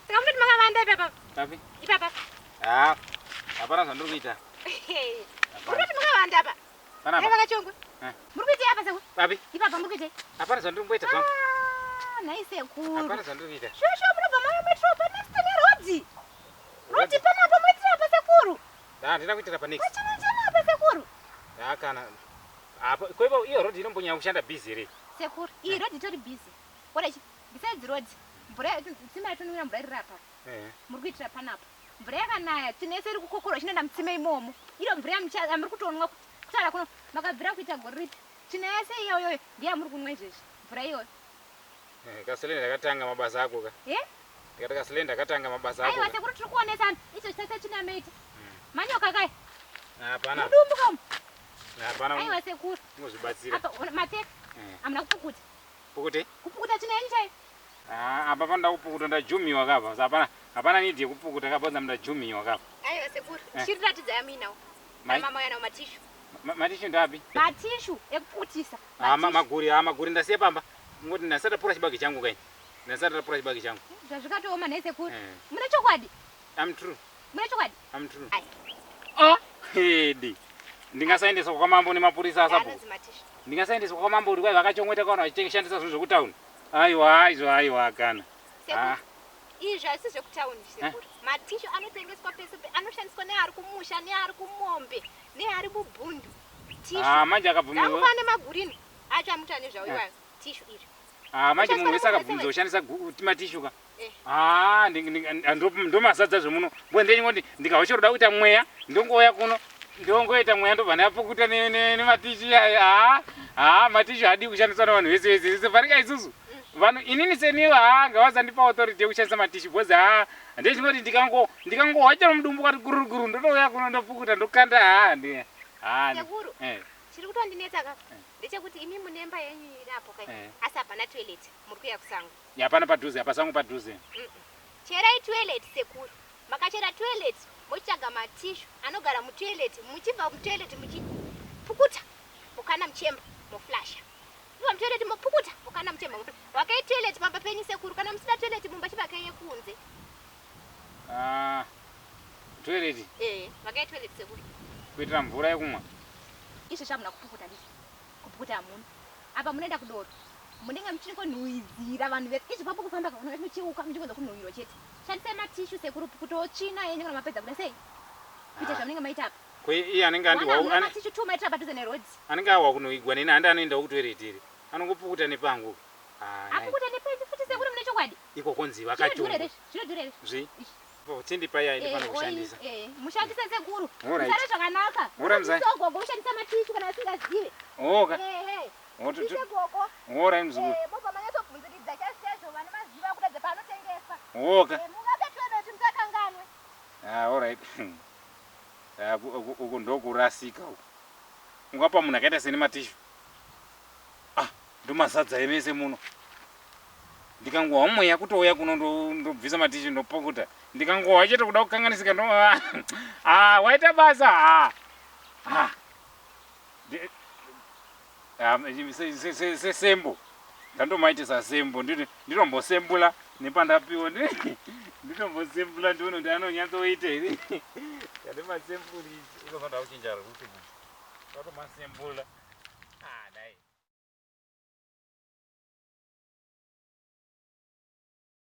Tikamutoti makavanda ipapa. Papi? Ipapa. Hapana zvandiri kuita. Murikuti makavanda apa. Panapa. Vakachongwa. Murikuiti apa sekuru? Papi? Ipapa murikuiti. Hapana zvandiri kumboita zvangu. Nhai sekuru. Hapana zvandiri kuita. Shosho munobva maya metro panesti nerodhi. Rodhi panapa moitira apa sekuru? Handina kuitira panexi. Pachinochena apa sekuru? Kana. Apo kwepo iyo rodhi inombonyanya kushanda busy here. Sekuru, iyi rodhi itori busy. Kodachi, besides rodhi, mvura tsime yatonwira mvura iri apa. Murikuitira panapa. Mvura yakanaya, tsime yese iri kukokora chinoenda mutsime imomo. Iro mvura yamuri kutonwa kutara kuno makabvira kuita gore ripi. Tsime yese iyoyo ndiya muri kunwa izvezvi. Mvura iyoyo. Kasele ndakatanga mabasa ako ka. Ndikati kasele ndakatanga mabasa ako. Aiwa sekuru tiri kuonesana. Icho chese chinameita. Manyoka kai. Hapana. Mudumbu kamu. Hapana. Aiwa sekuru. Muzvibatsira. Apa mateka. Amuna kupukuta. Pukuti? Kupukuta chinaeni chai. Apa panda kupukuta ndajumiwa kapa. Hapana need yekupukuta kapa ndajumiwa kapa. Aiwa sekuru. Chiriratidza yaminawo. Mama yana matishu. Matishu ndapi? Matishu ekupukutisa. Maguri ndasiya pamba. Ngoti ndasata pura chibagi changu kai. Ndasata pura chibagi changu. Zvazvikatooma nhai sekuru. Mune chokwadi? I'm true. Mune chokwadi? I'm true. Hedi. Ndingasaendesa kwa mambo nemapurisa asapo. Ndingasaendesa kwa mambo uri vakachongweta kana vachitengeshandisa zvinhu zvekutauni. Aiwa kana. Izvi hazisi zvekutauni sekuru. Matishu anotengeswa pese anoshandiswa neari kumusha neari kumombe neari mubhundu. Manje akabvumirwa. Ndakufana nemagurini acho amuta nezvawo iwayo. Tishu iri. Manje munhu wese akabvunza kushandisa matishu ka. Ndomasadza zvemuno. Mbonde ngoti ndikahochoroda kuita mweya ndongouya kuno. Ndongoita mweya ndobva ndapukuta nematishu aya. Matishu hadi kushandiswa navanhu vese fanika isusu. Vanhu inini seniwa ngavazandipa authority yekushandisa matishu because ndechingoti ndikangohochera mudumbu kwati guruguru ndotouya kuno ndopukuta ndokanda sekuru chiri kutondinetsa kaka ndechekuti imi munemba yenyu irapo kai asi hapana toilet muri kuya kusango. Hapana padhuze, hapasango padhuze. Cherai toilet sekuru. Makachera toilet mochitsvaga matishu anogara mutoilet, muchibva mutoilet muchipukuta mukana muchemba moflasha. Iva mutoilet mopukuta mukana muchemba moflasha. Wakai toilet pamba penyu sekuru kana musina toilet mumba chivakei yekunze. Toilet? Wakai toilet sekuru. Kuitira mvura yekumwa. Izvo zvamuna kupukuta ndizvo. Kupukuta hamuna. Apa munoenda kudoro. Munenge muchiri kunhuhwizira vanhu vese. Izvi papo kufamba muchiuka muchikonza kunhuhwirwa chete. Shandisai matishu sekuru pukuto tsvina yenyu kana mapedza kuda sei? Kuita zvamunenge maita apa. Iye anenge andiwa matishu tu maitira padhuze nerodhi. Anenge awa kunhuhwigwa neni handi anoenda kutoilet iri. Anongopukuta nepangu. Apukuta nepenyu futi sekuru mune chokwadi. Iko konzi vakachonga. Zvinodhura Zvi. Tindi paya ndipano kushandisa. Mushandisa sekuru. Musare zvakanaka. Sogogo ushandisa matishu kana asingazive. Oka. Gogo. Ora mzukuru. Baba manyatsobvunziridza chazvo vana maziva kuda dzapanotengeswa. Oka. Mungapetoona kuti musakanganwe. Alright. Uko ndokurasika uko. Ungapa munhu akaita seni matishu. Ndomazadza emese muno. Ndikangowa mweya kutouya kuno ndobvisa matishu ndopukuta. Ndikangowa chete kuda kukanganisika ndo waita basa. Sembo. Ndandomaitisa sembo. Ndinombosembula nepandapiwa. Ndinombosembula ndione kuti anonyatsoita here. Ndinomasembula. Iko zvanda kuchinja ruti. Ndinomasembula.